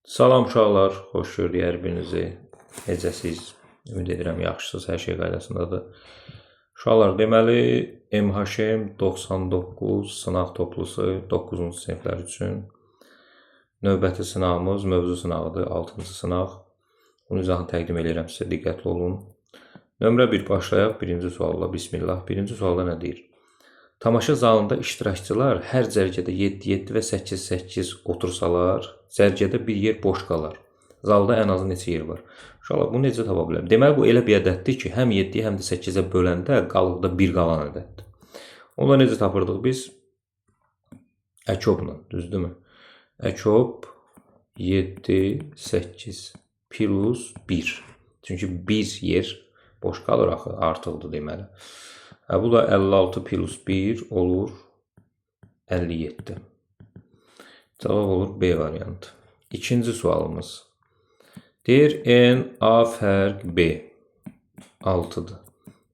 Salam uşaqlar, xoş gördük hər birinizi. Necəsiz? Ümid edirəm yaxşısınız, hər şey qaydasındadır. Uşaqlar, deməli MHM 99 sınaq toplusu 9-cu siniflər üçün növbəti sınağımız mövzu sınağıdır, 6-cı sınaq. Bunun izahını təqdim edirəm sizə, diqqətli olun. Nömrə 1 başlayaq, birinci sualla, bismillah. Birinci sualda nə deyir? Tamaşa zalında iştirakçılar hər cərgədə 7-7 və 8-8 otursalar, cərgədə bir yer boş qalar. Zalda ən azı neçə yer var? Uşaqlar, bunu necə tapa bilərəm? Deməli, bu elə bir ədəddir ki, həm 7-yə, həm də 8-ə böləndə qalıqda 1 qalan ədəddir. Onu necə tapırdıq biz? Əkobla, düzdürmü? Əkob 7, 8 plus 1. Çünki 1 yer boş qalır axı, artıqdır deməli. Bu da 56 plus 1 olur 57. Cavab olur B variantı. İkinci sualımız. Deyir N A fərq B 6'dır.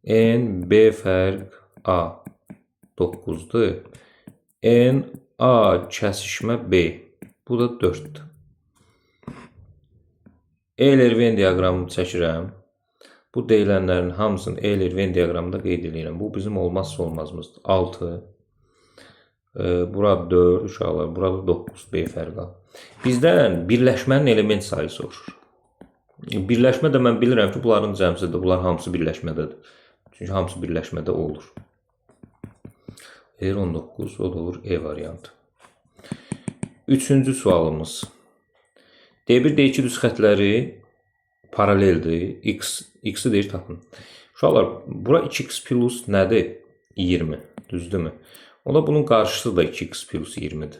N B fərq A 9'dur. N A kəsişmə B. Bu da 4'dür. Euler-Venn diaqramını çəkirəm. Bu deyilənlərin hamısını Euler-Venn diaqramında qeyd edirəm. Bu bizim olmazsa olmazımızdır. 6. Burada 4 uşaqlar. Burada 9 B fərqi. Bizdən birləşmənin element sayı soruşur. Birləşmə də mən bilirəm ki, bunların cəmsidir. Bunlar hamısı birləşmədədir. Çünki hamısı birləşmədə olur. Eğer 19 o da olur E variantı. Üçüncü sualımız. D1, D2 düz xətləri paraleldir. X-i deyir tapın. Uşaqlar, bura 2x plus nədir? 20. Düzdürmü? Ola bunun qarşısı da 2x plus 20'dir.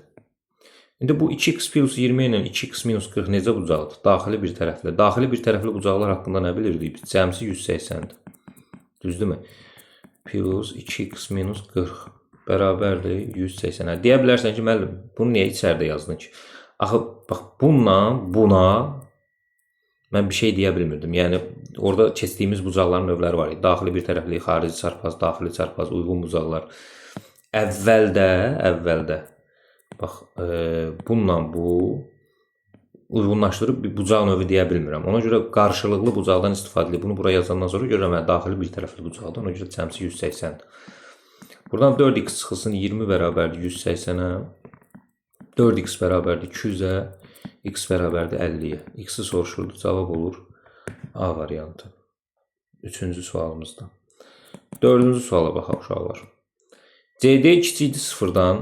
İndi bu 2x plus 20 ilə 2x minus 40 necə bucaqdır? Daxili bir tərəfli. Daxili bir tərəfli bucaqlar haqqında nə bilirdik? Cəmsi 180'dir. Düzdürmü? Plus 2x minus 40 bərabərdir 180'ə. Deyə bilərsən ki, müəllim, bunu niyə içəridə yazdın ki? Axı, bax, bununla buna mən bir şey deyə bilmirdim. Yəni, orada keçdiyimiz bucaqların növləri var idi. Daxili bir tərəfli, xarici çarpaz, daxili çarpaz, uyğun bucaqlar. Əvvəldə, bax, bununla bu uyğunlaşdırıb bir bucaq növü deyə bilmirəm. Ona görə qarşılıqlı bucaqdan istifadə edib. Bunu buraya yazandan sonra görürəm, daxili bir tərəfli bucaqdan. Ona görə cəmsi 180'dir. Buradan 4x çıxılsın 20 bərabərdir 180'ə. 4x bərabərdir 200'ə. X bərabərdir 50'yə. X'i soruşuldu. Cavab olur A variantı. Üçüncü sualımızda. Dördüncü suala baxaq uşaqlar. CD kiçikdir 0'dan.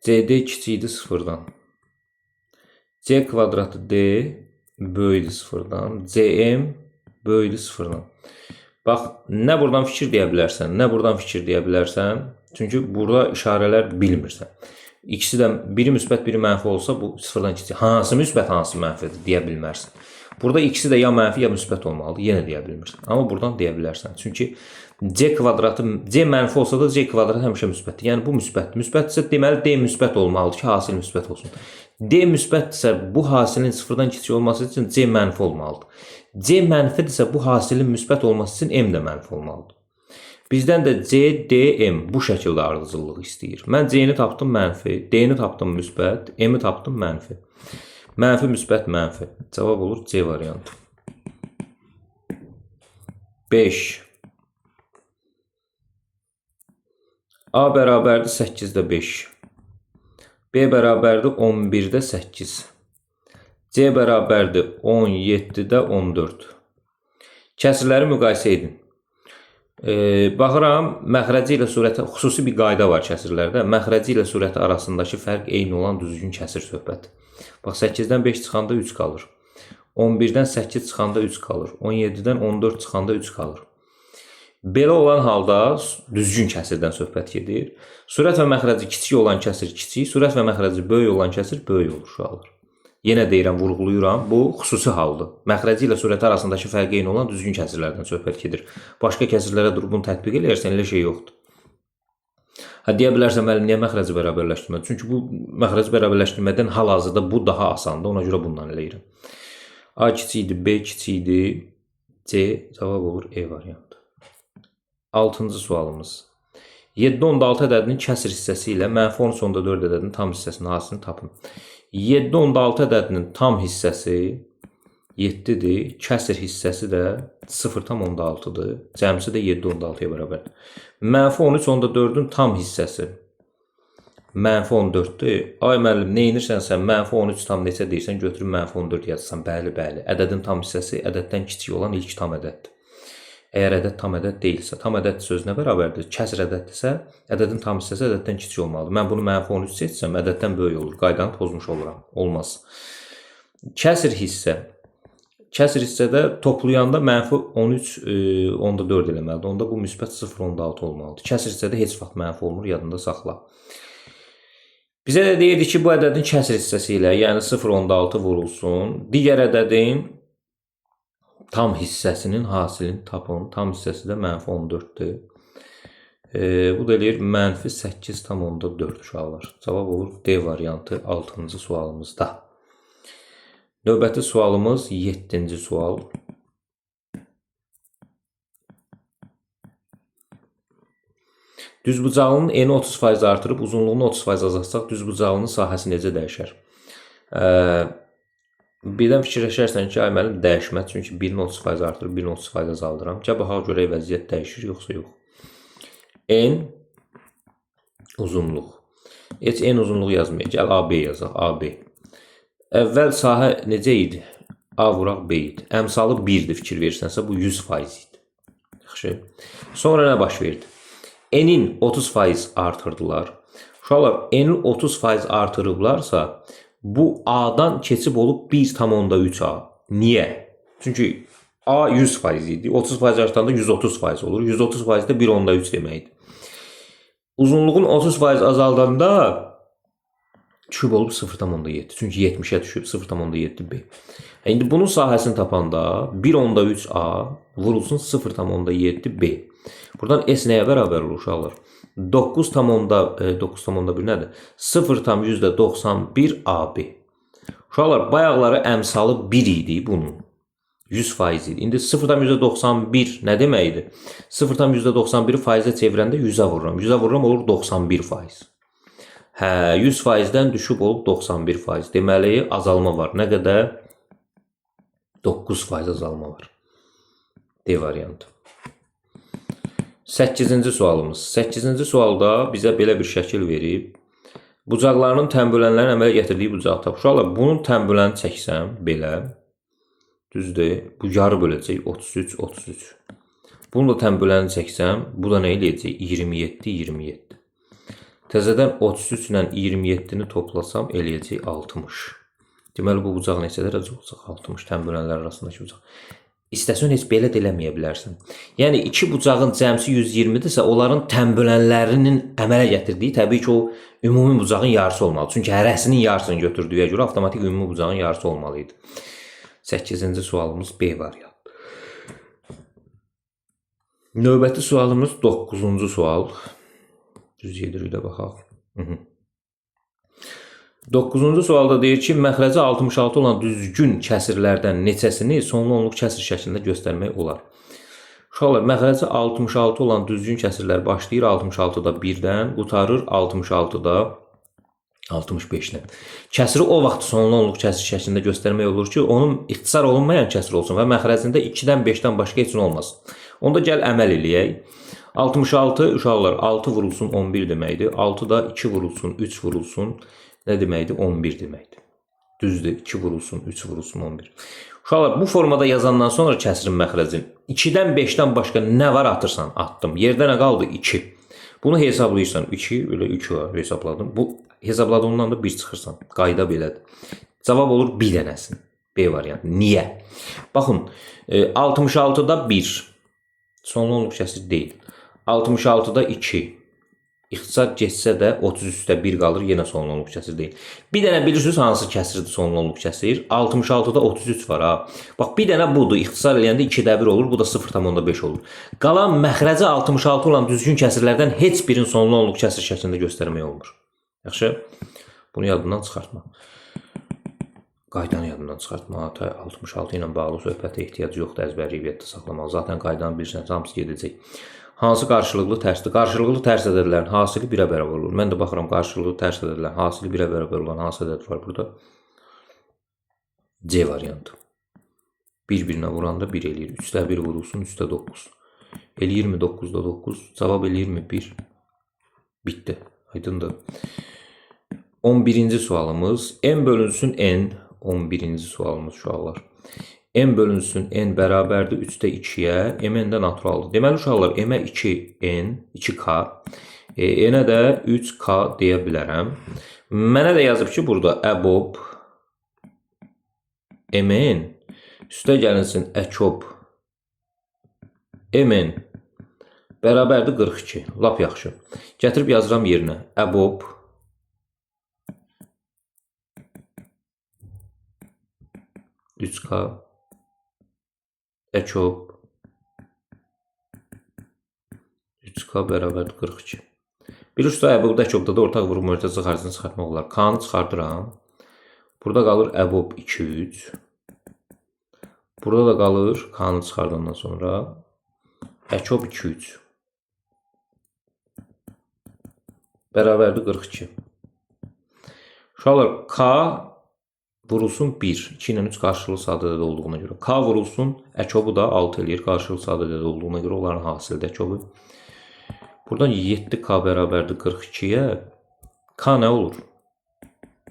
CD kiçikdir 0'dan. C kvadratı D böyükdür 0'dan. CM böyükdür 0'dan. Bax, nə buradan fikir deyə bilərsən, nə buradan fikir deyə bilərsən. Çünki burada işarələr bilmirsən. İkisi də biri müsbət, biri mənfi olsa bu 0'dan kiçik. Hansı müsbət, hansı mənfidir deyə bilmərsən. Burada ikisi də ya mənfi, ya müsbət olmalıdır. Yenə deyə bilmirsən. Amma buradan deyə bilərsən. Çünki C kvadratı, C mənfi olsa da C kvadratı həmişə müsbətdir. Yəni bu müsbət. Müsbətsə deməli D müsbət olmalıdır ki, hasil müsbət olsun. D müsbətdirsə bu hasilin 0'dan kiçik olması üçün C mənfi olmalıdır. C mənfidirsə bu hasilin müsbət olması üçün M də mənfi olmalıdır. Bizdən də C, D, M bu şəkildə ardıcıllıq istəyir. Mən C-ni tapdım mənfi, D-ni tapdım müsbət, M-i tapdım mənfi. Mənfi, müsbət, mənfi. Cavab olur C variantı. 5. A bərabərdir 8'də 5. B bərabərdir 11'də 8. C bərabərdir 17'də 14. Kəsirləri müqayisə edin. Baxıram, məxrəci ilə surəti, xüsusi bir qayda var kəsirlərdə. Məxrəci ilə surəti arasındakı fərq eyni olan düzgün kəsir söhbəti. Bax, 8'dən 5 çıxanda 3 qalır. 11'dən 8 çıxanda 3 qalır. 17'dən 14 çıxanda 3 qalır. Belə olan halda düzgün kəsirdən söhbət gedir. Surət və məxrəci kiçik olan kəsir kiçik, surət və məxrəci böyük olan kəsir böyük olur uşaqlar. Yenə deyirəm, vurğuluyuram, bu xüsusi haldır. Məxrəci ilə surəti arasındakı fərq eyni olan düzgün kəsirlərdən söhbət gedir. Başqa kəsirlərə durub bunu tətbiq edirsən, elə şey yoxdur. Deyə bilərsən, müəllim, niyə məxrəci bərabərləşdirmədir? Çünki bu məxrəci bərabərləşdirmədən hal-hazırda bu daha asandır, ona görə bundan eləyirəm. A kiçikdir, B kiçikdir, C cavab olur E variantı. 6-cı sualımız. 7.6 ədədinin kəsr hissəsi ilə -13.4 ədədinin tam hissəsinin hasilini tapın. 7.6 ədədinin tam hissəsi 7-dir, kəsr hissəsi də 0.6-dır. Cəmsi də 7.6-ya bərabərdir. -13.4-ün tam hissəsi -14-dür. Ay müəllim, nə edirsənsə, -13 tam neçə deyirsən, götürüb -14 yazsan. Bəli, bəli. Ədədin tam hissəsi ədəddən kiçik olan ilk tam ədəddir. Əgər ədəd tam ədəd deyilsə, tam ədəd sözünə bərabərdir. Kəsr ədəddirsə, ədədin tam hissəsi ədəddən kiçik olmalıdır. Mən bunu -13 seçsəm, ədəddən böyük olur. Qaydanı pozmuş oluram. Olmaz. Kəsr hissə. Kəsr hissədə toplayanda -13.4 eləməlidir. Onda bu müsbət 0.6 olmalıdır. Kəsr hissədə heç vaxt mənfi olmur, yadında saxla. Bizə də deyirdi ki, bu ədədin kəsr hissəsi ilə, yəni 0.6 vurulsun. Digər ədədin tam hissəsinin hasilini tapın. Tam hissəsi də -14-dür. Bu da eləyir -8.4 uşaqlar. Cavab olur D variantı 6-cı sualımızda. Növbəti sualımız 7-ci sual. Düzbucağının eni 30% artırıb uzunluğunu 30% azaltsaq, düzbucağının sahəsi necə dəyişər? Birdən fikirləşərsən ki, ay müəllim dəyişməz, çünki birini 30% artırıb, birini 30% azaldıram. Gəl baxaq görək vəziyyət dəyişir, yoxsa yox. En uzunluq. Heç en uzunluğu yazmayaq. Gəl AB yazaq, AB. Əvvəl sahə necə idi? A vuraq B idi. Əmsalı 1-dir fikir verirsənsə, bu 100% idi. Yaxşı. Sonra nə baş verdi? Enin 30% artırdılar. Uşaqlar, enin 30% artırıblarsa, bu A'dan keçib olub 1,3A. Niyə? Çünki A 100% idi. 30% artanda 130% olur. 130% də 1,3 deməkdir. Uzunluğun 30% azaldanda düşüb olub 0,7. Çünki 70-ə düşüb 0,7B. İndi bunun sahəsini tapanda 1,3A vurulsun 0,7B. Buradan S nəyə bərabər olur uşaqlar? 9,1 nədir? 0,91 AB. Uşaqlar, bayaqları əmsalı 1 idi bunun. 100% idi. İndi 0,91 nə deməkdir? 0,91-i faizə çevirəndə 100-ə vururam. 100-ə vururam olur 91%. Hə, 100%-dən düşüb olub 91%. Deməli, azalma var. Nə qədər? 9% azalma var. D variantı. 8-ci sualımız. 8-ci sualda bizə belə bir şəkil verib. Bucaqlarının tənbölənlərin əmələ gətirdiyi bucaq tap. Uşaqlar, bunun tənböləni çəksəm belə. Düzdür. Bu yarı böləcək 33, 33. Bunun da tənböləni çəksəm, bu da nə eləyəcək? 27, 27. Təzədən 33 ilə 27-ni toplasam eləyəcək 60. Deməli, bu bucaq neçə dərəcə olacaq? 60 tənbölənlər arasındakı bucaq. İstəsən heç belə də eləməyə bilərsən. Yəni, iki bucağın cəmsi 120-dirsə, onların tənbölənlərinin əmələ gətirdiyi təbii ki, o ümumi bucağın yarısı olmalı. Çünki hərəsinin yarısını götürdüyə görə avtomatik ümumi bucağın yarısı olmalıydı. 8-ci sualımız B variantı. Növbəti sualımız 9-cu sual. Düz yedirik də baxaq. 9-cu sualda deyir ki, məxrəci 66 olan düzgün kəsirlərdən neçəsini sonlu onluq kəsir şəklində göstərmək olar. Uşaqlar, məxrəci 66 olan düzgün kəsirlər başlayır 66-da 1-dən, qutarır 66-da 65-dən. Kəsiri o vaxt sonlu onluq kəsir şəklində göstərmək olur ki, onun ixtisar olunmayan kəsir olsun və məxrəcində 2-dən 5-dən başqa heç olmasın. Onda gəl əməl eləyək. 66 uşaqlar 6 vurulsun 11 deməkdir. 6-da 2 vurulsun 3 vurulsun nə deməkdir? 11 deməkdir. Düzdür. 2 vurulsun 3 vurulsun 11. Uşaqlar, bu formada yazandan sonra kəsirin məxrəcin 2-dən 5-dən başqa nə var atırsan? Atdım. Yerdə nə qaldı? 2. Bunu hesablayırsan. 2, elə 2 var. Hesabladım. Bu hesabladığından da 1 çıxırsan. Qayda belədir. Cavab olur 1 dənəsin. B variantı. Niyə? Baxın, 66-da 1. Sonlu onluq kəsir deyil. 66-da 2. İxtisar geçsə də 33-də 1 qalır, yenə sonlu onluq kəsir deyil. Bir dənə bilirsiniz hansı kəsirdir sonlu onluq kəsir? 66-da 33 var ha. Bax, bir dənə budur. İxtisar eləyəndə 2-də 1 olur, bu da 0,5 olur. Qalan məxrəci 66 olan düzgün kəsirlərdən heç birin sonlu onluq kəsir şəklində göstərmək olmur. Yaxşı? Bunu yadından çıxartma. Qaydanı yadından çıxartma. 66 ilə bağlı söhbətə ehtiyac yoxdur, əzbərləyib yadda saxlamalı. Zaten qaydanı bilirsən, hamısı gedəcək. Hansı qarşılıqlı tərsdir? Qarşılıqlı tərs ədədlərin hasili 1-ə bərabər olur. Mən də baxıram qarşılıqlı tərs ədədlərin hasili 1-ə bərabər olan hansı ədəd var burada? C variantı. Bir-birinə vuranda 1 eləyir. 3-də 1 vurulsun, 3-də 9. Eləyir mi 9-da 9? Cavab eləyir mi 1? Bitdi. Aydındır. 11-ci sualımız. M bölünsün N. 11-ci sualımız uşaqlar. M bölünsün N bərabərdir 3-də 2-yə. Mn də naturaldır. Deməli uşaqlar M-ə 2N, 2K. N-ə də 3K deyə bilərəm. Mənə də yazıb ki, burada əbob Mn üstə gəlinsin əkob Mn bərabərdir 42. Lap yaxşı. Gətirib yazıram yerinə. Əbob K əkob 3K bərabərdir 42. Bir usta əbob əkobda da ortaq vurğu mötərizə xaricini çıxartmaq olar. K-nı çıxardıram. Burada qalır əbob 2-3. Burada da qalır K-nı çıxardandan sonra əkob 2-3. Bərabərdir 42. Uşaqlar K vurulsun 1. 2 ilə 3 qarşılıqlı sadə ədəd olduğuna görə. K vurulsun, əkobu da 6 eləyir. Qarşılıqlı sadə ədəd olduğuna görə onların hasilidir əkobu. Buradan 7K bərabərdir 42-yə. K nə olur?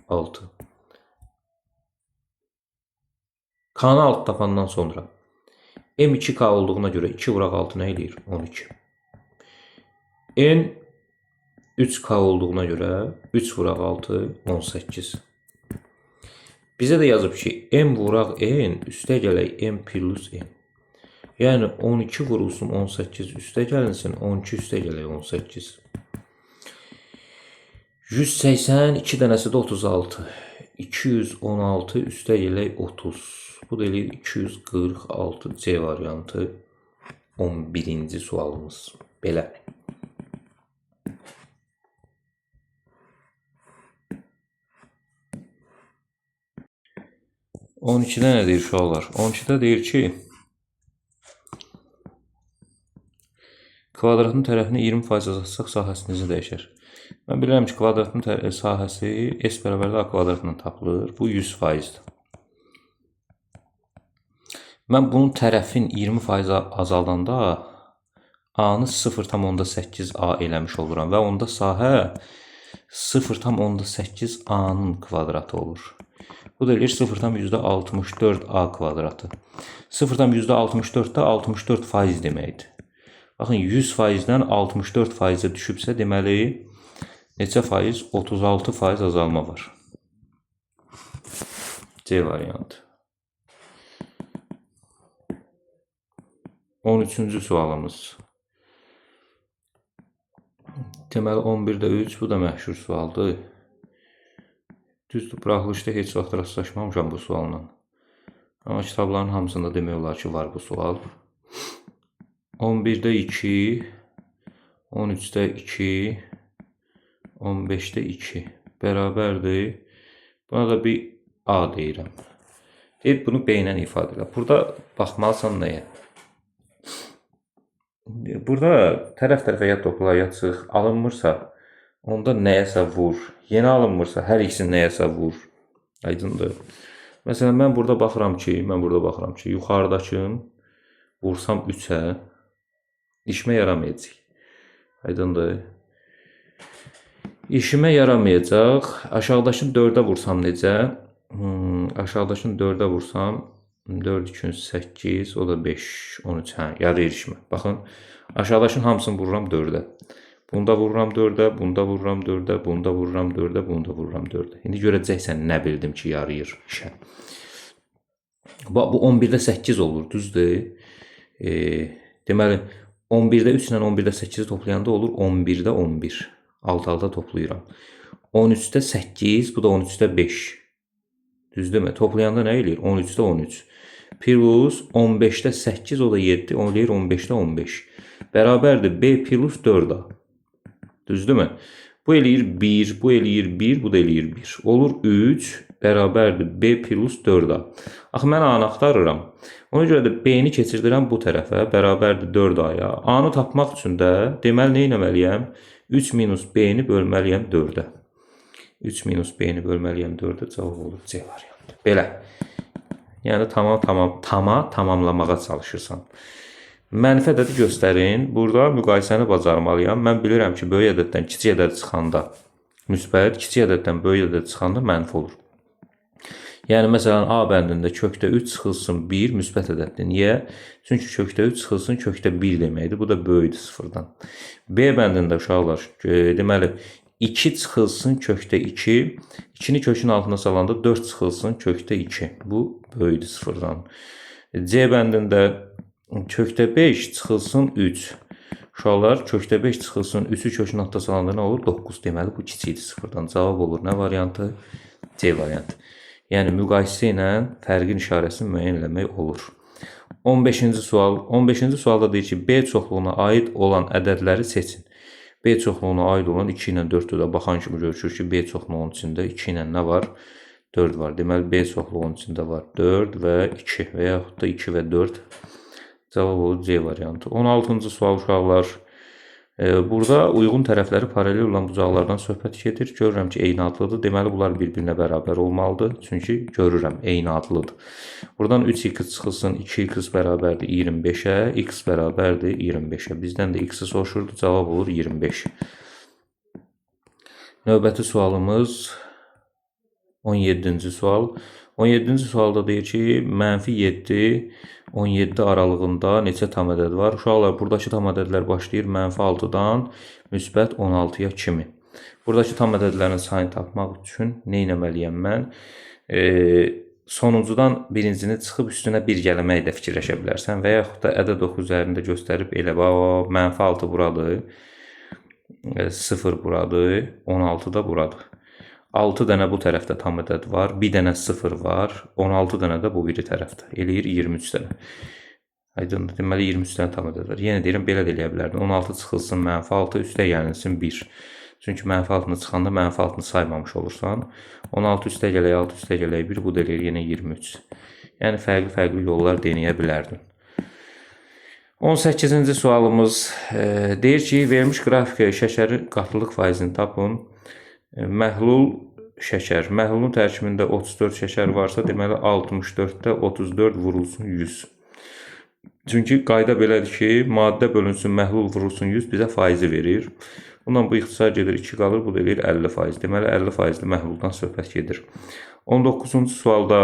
6. K-nı 6 tapandan sonra M 2K olduğuna görə 2 vuraq 6 nə eləyir? 12. N 3K olduğuna görə 3 vuraq 6 18. Bizə də yazıb ki, M vuraq N üstə gələk M plus N. Yəni 12 vurulsun 18 üstə gəlinsin 12 üstə gələk 18. 182 dənəsi də 36. 216 üstə gələk 30. Bu da eləyir 246 C variantı 11-ci sualımız. Belə. 12-də nə deyir uşaqlar? 12-də deyir ki, kvadratın tərəfini 20% azaltsaq sahəsi necə dəyişər? Mən bilirəm ki, kvadratın sahəsi S bərabərdə A kvadratından tapılır. Bu 100%-dir. Mən bunun tərəfin 20% azaldanda A-nı 0,8 A eləmiş oluram və onda sahə 0,8 A-nın kvadratı olur. Bu da eləyir 0,64 A kvadratı. 0,64 də 64% deməkdir. Baxın 100%-dən 64%-ə düşübsə deməli neçə faiz? 36% azalma var. C variantı. 13-cü sualımız. Deməli 11-də 3 bu da məşhur sualdır. Düzdür, buraxılışda heç vaxt rastlaşmamışam bu sualla. Amma kitabların hamısında demək olar ki, var bu sual. 11-də 2, 13-də 2, 15-də 2 bərabərdir. Buna da bir A deyirəm. Deyib bunu B ilə ifadə edir. Burada baxmalısan nəyə? Burada tərəf-tərəfə ya topla, ya çıx alınmırsa, onda nəyəsə vur. Yeni alınmırsa, hər ikisini nəyəsə vur. Aydındır. Məsələn, mən burada baxıram ki, yuxarıdakını vursam 3-ə işimə yaramayacaq. Aydındır. İşimə yaramayacaq. Aşağıdakını 4-ə vursam necə? Aşağıdakını 4-ə vursam 4, 2, 8, o da 5, 13, yad erişmə. Baxın, aşağıdakının hamısını vururam 4-ə. Bunda vururam 4-ə, bunda vururam 4-ə, bunda vururam 4-ə, bunda vururam 4-ə. İndi görəcəksən nə bildim ki, yarayır işə. Bu 11-də 8 olur, düzdür. Deməli, 11-də 3 ilə 11-də 8-i toplayanda olur 11-də 11. Alt-alta toplayıram. 13-də 8, bu da 13-də 5. Düzdürmü? Toplayanda nə eləyir? 13-də 13. Plus 15-də 8, o da 7, o eləyir 15-də 15. Bərabərdir B plus 4A. Düzdürmü? Bu eləyir 1, bu eləyir 1, bu da eləyir 1. Olur 3, bərabərdir B plus 4A. Axı mən A-nı axtarıram. Ona görə də B-ni keçirdirəm bu tərəfə, bərabərdir 4A-ya. A-nı tapmaq üçün də deməli nə etməliyəm? 3 minus B-ni bölməliyəm 4-ə. 3 minus B-ni bölməliyəm 4-ə, cavab olur C variantı. Belə. Yəni tamamlamağa çalışırsan. Mənfi ədədi göstərin. Burada müqayisəni bacarmalıyam. Mən bilirəm ki, böyük ədəddən kiçik ədəd çıxanda müsbət, kiçik ədəddən böyük ədəd çıxanda mənfi olur. Yəni, məsələn, A bəndində kökdə 3 çıxılsın 1 müsbət ədəddir. Niyə? Çünki kökdə 3 çıxılsın kökdə 1 deməkdir. Bu da böyükdür sıfırdan. B bəndində uşaqlar, deməli, 2 çıxılsın kökdə 2. 2-ni kökün altına salanda 4 çıxılsın kökdə 2. Bu böyükdür sıfırdan. C bəndində kökdə 5 çıxılsın 3. Uşaqlar, kökdə 5 çıxılsın 3-ü kökün altına salanda nə olur? 9. Deməli, bu kiçikdir sıfırdan. Cavab olur. Nə variantı? C variantı. Yəni, müqayisə ilə fərqin işarəsini müəyyən eləmək olur. 15-ci sual. 15-ci sualda deyir ki, B çoxluğuna aid olan ədədləri seçin. B çoxluğuna aid olan 2 ilə 4-dür də baxan kimi görüşür ki, B çoxluğunun içində 2 ilə nə var? 4 var. Deməli, B çoxluğunun içində var 4 və 2 və yaxud da 2 və 4. Cavab olur C variantı. 16-cı sual uşaqlar. Burada uyğun tərəfləri paralel olan bucaqlardan söhbət gedir. Görürəm ki, eyni adlıdır. Deməli, bunlar bir-birinə bərabər olmalıdır. Çünki görürəm, eyni adlıdır. Buradan 3x çıxılsın, 2x bərabərdir 25-ə, x bərabərdir 25-ə. Bizdən də x-i soruşurdu, cavab olur 25. Növbəti sualımız 17-ci sual. 17-ci sualda deyir ki, mənfi 7, 17 aralığında neçə tam ədəd var? Uşaqlar, buradakı tam ədədlər başlayır mənfi 6-dan müsbət 16-ya kimi. Buradakı tam ədədlərin sayını tapmaq üçün nə etməliyəm mən? Sonuncudan birincini çıxıb üstünə 1 gəlmək də fikirləşə bilərsən və yaxud da ədəd oxu üzərində göstərib elə mənfi 6 buradır, 0 buradır, 16 da buradır. 6 dənə bu tərəfdə tam ədəd var, 1 dənə 0 var, 16 dənə də bu biri tərəfdə. Eləyir 23 dənə. Aydındır, deməli 23 dənə tam ədəd var. Yenə deyirəm, belə də eləyə bilərdim. 16 çıxılsın mənfi 6, üstə gəlінsin 1. Çünki mənfi 6-nı çıxanda mənfi 6-nı saymamış olursan. 16 üstə gələk 6, üstə gələk 1, bu da eləyir yenə 23. Yəni fərqli yollar deneyə bilərdin. 18-ci sualımız deyir ki, vermiş qrafikə şəkərin qatılıq faizini tapın. Məhlul şəkər. Məhlulun tərkibində 34 şəkər varsa, deməli 64-də 34 vurulsun 100. Çünki qayda belədir ki, maddə bölünsün, məhlul vurulsun 100 bizə faizi verir. Bundan bu ixtisar gedir 2 qalır, bu da eləyir 50%. Deməli 50%li məhluldan söhbət gedir. 19-cu sualda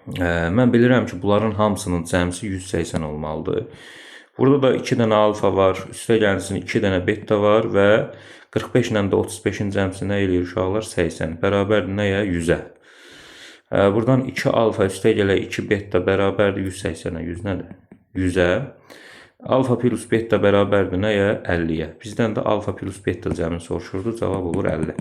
mən bilirəm ki, bunların hamısının cəmsi 180 olmalıdır. Burada da 2 dənə alfa var, üstə gəlsin 2 dənə beta var və 45 ilə də 35-in cəmsi nə eləyir uşaqlar? 80. Bərabərdir nəyə? 100-ə. Buradan 2 alfa üstə gələ 2 beta bərabərdir 180-ə. 100 nədir? 100-ə. Alfa plus beta bərabərdir nəyə? 50-yə. Bizdən də alfa plus beta cəmini soruşurdu. Cavab olur 50.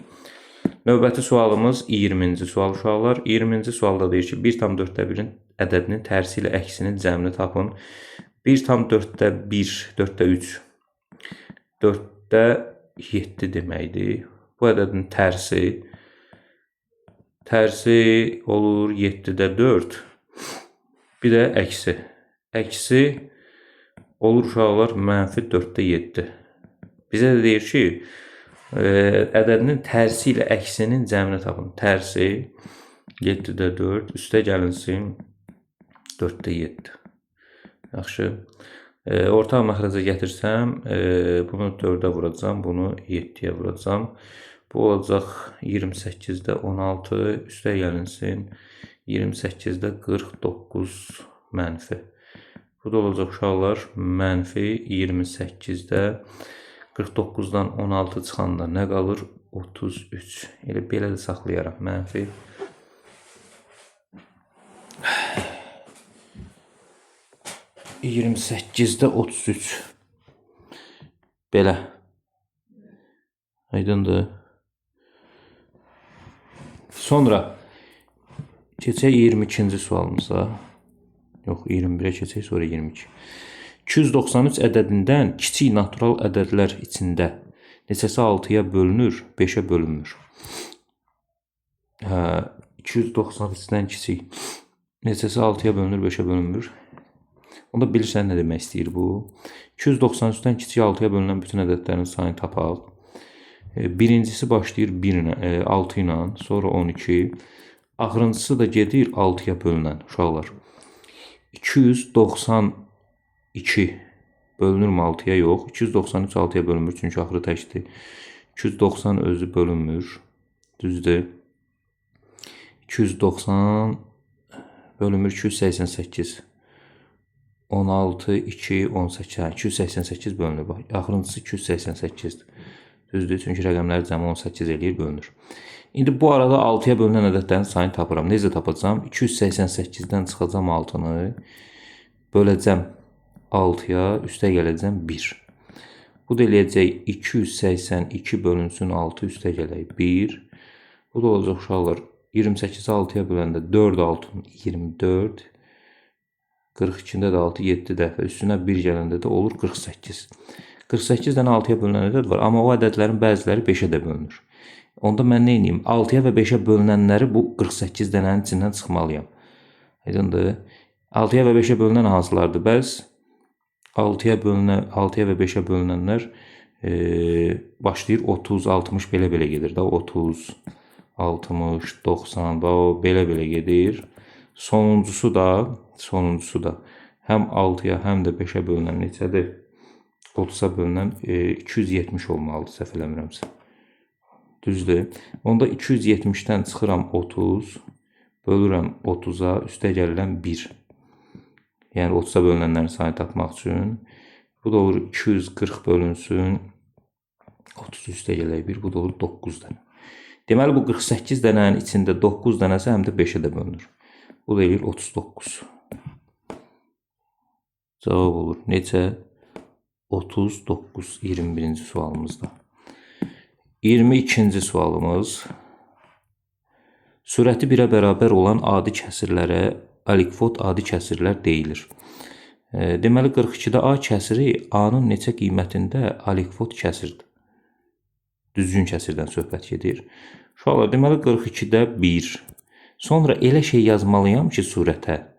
Növbəti sualımız 20-ci sual uşaqlar. 20-ci sualda deyir ki, 1/4-1-in ədədinin tərsi ilə əksinin cəmini tapın. 1/4-1, 4-3, 4-də 7 deməkdir. Bu ədədin tərsi olur 7-də 4. Bir də əksi. Əksi olur uşaqlar mənfi 4-də 7. Bizə də deyir ki, ədədinin tərsi ilə əksinin cəmini tapın. Tərsi 7-də 4, üstə gəlinsin 4-də 7. Yaxşı. Ortaq məxrəcə gətirsəm, bunu 4-ə vuracam, bunu 7-yə vuracam. Bu olacaq 28-də 16, üstə gəlinsin 28-də 49 mənfi. Bu da olacaq uşaqlar mənfi 28-də 49-dan 16 çıxanda nə qalır? 33. Elə belə də saxlayaram. Mənfi 28-də 33. Belə. Aydındır. Sonra keçək 22-ci sualımıza. Yox, 21-ə keçək, sonra 22. 293 ədədindən kiçik natural ədədlər içində neçəsi 6-ya bölünür, 5-ə bölünmür. 293-dən kiçik. Neçəsi 6-ya bölünür, 5-ə bölünmür. Onda bilirsən nə demək istəyir bu? 293-dən kiçik 6-ya bölünən bütün ədədlərin sayını tapaq. Birincisi başlayır 6 ilə, sonra 12. Axırıncısı da gedir 6-ya bölünən uşaqlar. 292 bölünürmü 6-ya? Yox. 293 6-ya bölünmür, çünki axırı təkdir. 290 özü bölünmür. Düzdür. 290 bölünmür 288. 16, 2, 18. 288 bölünür. Bax, axırıncısı 288-dir. Düzdür, çünki rəqəmləri cəmi 18 eləyir, bölünür. İndi bu arada 6-ya bölünən ədədlərin sayını tapıram. Necə tapacağım? 288-dən çıxacağım 6-nı. Böləcəm 6-ya, üstə gələcəm 1. Bu da eləyəcək 282 bölünsün 6 üstə gələk 1. Bu da olacaq uşaqlar 28-i 6-ya böləndə 4 6 24. 42-də də 6 7 dəfə üstünə 1 gələndə də olur 48. 48 dənə 6-ya bölünən ədəd var, amma o ədədlərin bəziləri 5-ə də bölünür. Onda mən nə edeyim? 6-ya və 5-ə bölünənləri bu 48 dənənin içindən çıxmalıyam. Aydındır? 6-ya və 5-ə bölünən hansılardır? Bəs 6-ya və 5-ə bölünənlər başlayır 30, 60 belə gedir də. 30, 60, 90, belə gedir. Sonuncusu da həm 6-ya, həm də 5-ə bölünən neçədir? 30-a bölünən 270 olmalıdır, səhv eləmirəmsə. Düzdür. Onda 270-dən çıxıram 30, bölürəm 30-a, üstə gəlirəm 1. Yəni 30-a bölünənlərin sayını tapmaq üçün. Bu da olur 240 bölünsün 30 üstə gələk 1, bu da olur 9 dənə. Deməli bu 48 dənənin içində 9 dənəsi həm də 5-ə də bölünür. Bu da eləyir 39. Cavab olur neçə? 39. 21-ci sualımızda. 22-ci sualımız. Sürəti 1-ə bərabər olan adi kəsirlərə alikvot adi kəsirlər deyilir. Deməli 42-də A kəsiri A-nın neçə qiymətində alikvot kəsirdir? Düzgün kəsirdən söhbət gedir. Uşaqlar, deməli 42-də 1. Sonra elə şey yazmalıyam ki, surətə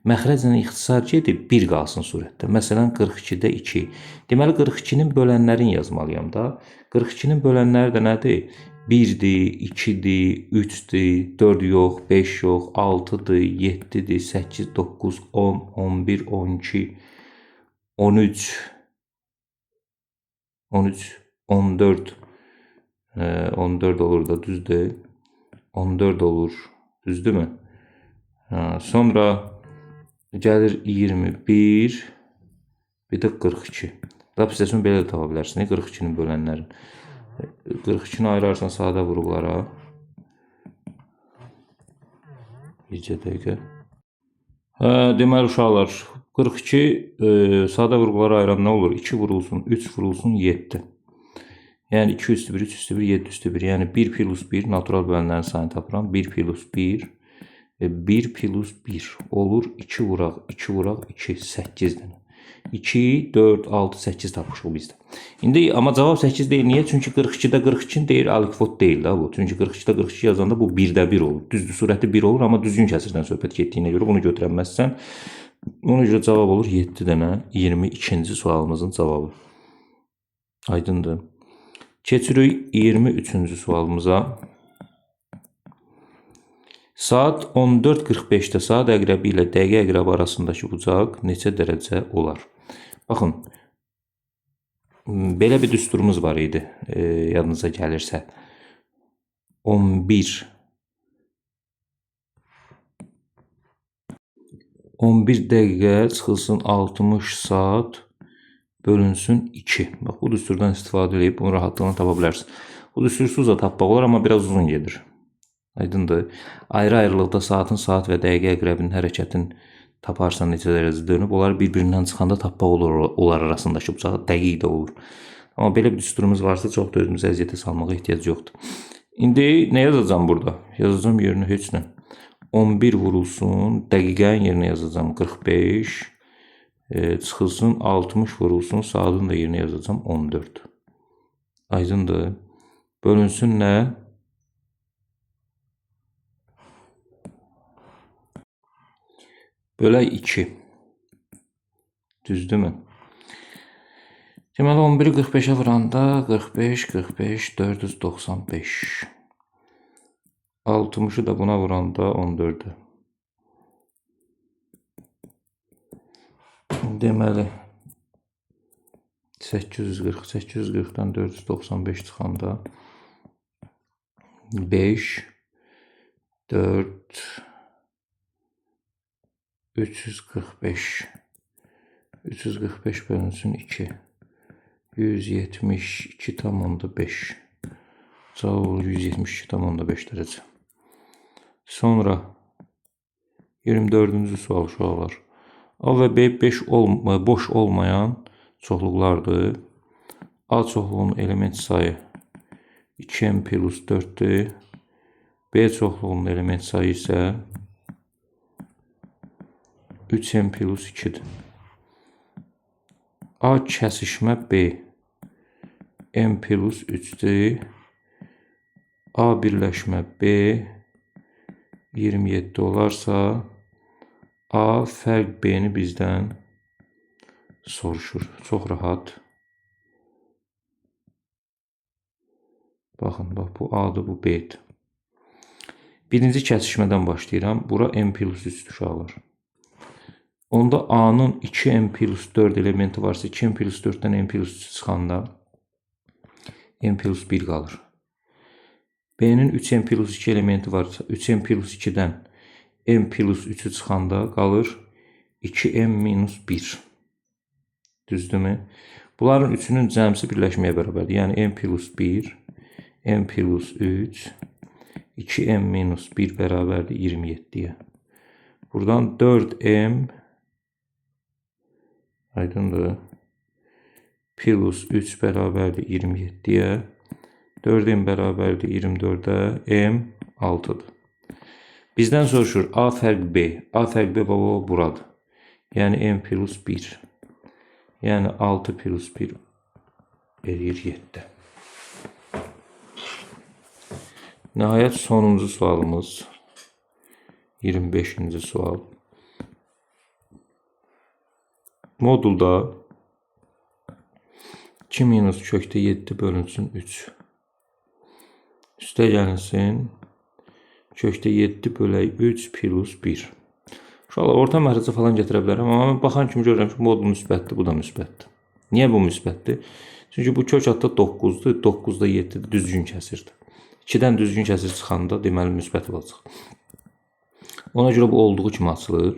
məxrəclə ixtisar gedib 1 qalsın surətdə. Məsələn, 42-də 2. Deməli, 42-nin bölənlərini yazmalıyam da. 42-nin bölənləri də nədir? 1-dir, 2-dir, 3-dir, 4 yox, 5 yox, 6-dır, 7-dir, 8, 9, 10, 11, 12, 13, 14. 14 olur da, düzdür. 14 olur, düzdürmü? Sonra gəlir 21, bir də 42. Lap istəsən belə də tapa bilərsin, 42-nin bölənlərin. 42-ni ayırarsan sadə vuruqlara. Bircə dəqiqə. Deməli uşaqlar, 42 sadə vuruqlara ayıran nə olur? 2 vurulsun, 3 vurulsun, 7. Yəni 2 üstü 1, 3 üstü 1, 7 üstü 1. Yəni 1 plus 1 natural bölənlərin sayını tapıram. 1 plus 1 1 plus 1 olur 2 vuraq 2, 8 dənə. 2, 4, 6, 8 tapmışıq bizdə. İndi amma cavab 8 deyil. Niyə? Çünki 42-də 42 deyir, alikvot deyil də bu. Çünki 42-də 42 yazanda bu 1-də 1 olur. Düzdür, surəti 1 olur, amma düzgün kəsirdən söhbət getdiyinə görə bunu götürənməzsən. Ona görə cavab olur 7 dənə. 22-ci sualımızın cavabı. Aydındır. Keçirik 23-cü sualımıza. Saat 14:45-də saat əqrəbi ilə dəqiqə əqrəbi arasındakı bucaq neçə dərəcə olar? Baxın, belə bir düsturumuz var idi, yadınıza gəlirsə. 11 dəqiqə çıxılsın 60 saat bölünsün 2. Bax, bu düsturdan istifadə edib bunu rahatlığına tapa bilərsiniz. Bu düstursuz da tapmaq olar, amma biraz uzun gedir. Aydındır. Ayrı-ayrılıqda saatın saat və dəqiqə əqrəbinin hərəkətin taparsan neçə dərəcə dönüb, onlar bir-birindən çıxanda tapmaq olur, onlar arasındakı bucağı dəqiq də olur. Amma belə bir düsturumuz varsa çox da özümüzü əziyyətə salmağa ehtiyac yoxdur. İndi nə yazacağım burada? Yazacağım yerinə heç nə. 11 vurulsun, dəqiqənin yerinə yazacağım 45, çıxılsın 60 vurulsun, saatın da yerinə yazacağım 14. Aydındır. Bölünsün nə? bölək 2. Düzdürmü? Deməli 11-i 45-ə vuranda 45, 45, 495. 60'ı da buna vuranda 14'ü. Deməli 840, 840'dan 495 çıxanda 5, 4, 345. 345 bölünsün 2. 172,5. Cavab olur 172,5 derece. Sonra 24-cü sual uşaqlar. A və B boş olmayan çoxluqlardır. A çoxluğunun element sayı 2m plus 4'dür. B çoxluğunun element sayı isə 3m plus 2'dir. A kəsişmə B m plus 3'dür. A birləşmə B 27 olarsa A fərq B'ni bizdən soruşur. Çox rahat. Baxın, bax bu A'dır, bu B'dir. Birinci kəsişmədən başlayıram. Bura m plus 3 uşaqlar. Onda A'nın 2m plus 4 elementi varsa 2m plus 4'dən m plus 3 çıxanda m plus 1 qalır. B'nin 3m plus 2 elementi varsa 3m plus 2'dən m plus 3'ü çıxanda qalır 2m minus 1. Düzdürmü? Bunların üçünün cəmsi birləşməyə bərabərdir. Yəni m plus 1, m plus 3, 2m minus 1 bərabərdir 27'ye. Buradan 4m aydındır. Plus 3 bərabərdir 27'ye. 4m bərabərdir 24'ə. M 6'dır. Bizdən soruşur A fərq B. A fərq B baba buradır. Yəni m plus 1. Yəni 6 plus 1 eləyir 7. Nəhayət sonuncu sualımız 25-ci sual. Modulda 2 minus kökdə 7 bölünsün 3. Üstə gəlinsin kökdə 7 bölək 3 plus 1. Uşaqlar orta məhrəcə falan gətirə bilərəm, amma mən baxan kimi görürəm ki, modul müsbətdir, bu da müsbətdir. Niyə bu müsbətdir? Çünki bu kök adda 9'dur, 9'da 7'dir, düzgün kəsirdir. 2'dən düzgün kəsir çıxanda deməli müsbət olacaq. Ona görə bu olduğu kimi açılır.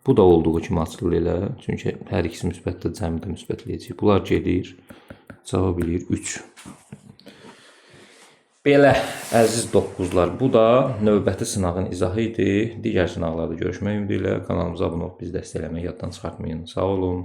Bu da olduğu kimi açılır elə. Çünki hər ikisi müsbətdir, cəmi də müsbətləyəcək. Bunlar gedir. Cavab eləyir 3. Belə əziz 9'lar, bu da növbəti sınağın izahı idi. Digər sınaqlarda görüşmək ümidi ilə kanalımıza abunə olub bizi dəstəkləməyi yaddan çıxartmayın. Sağ olun.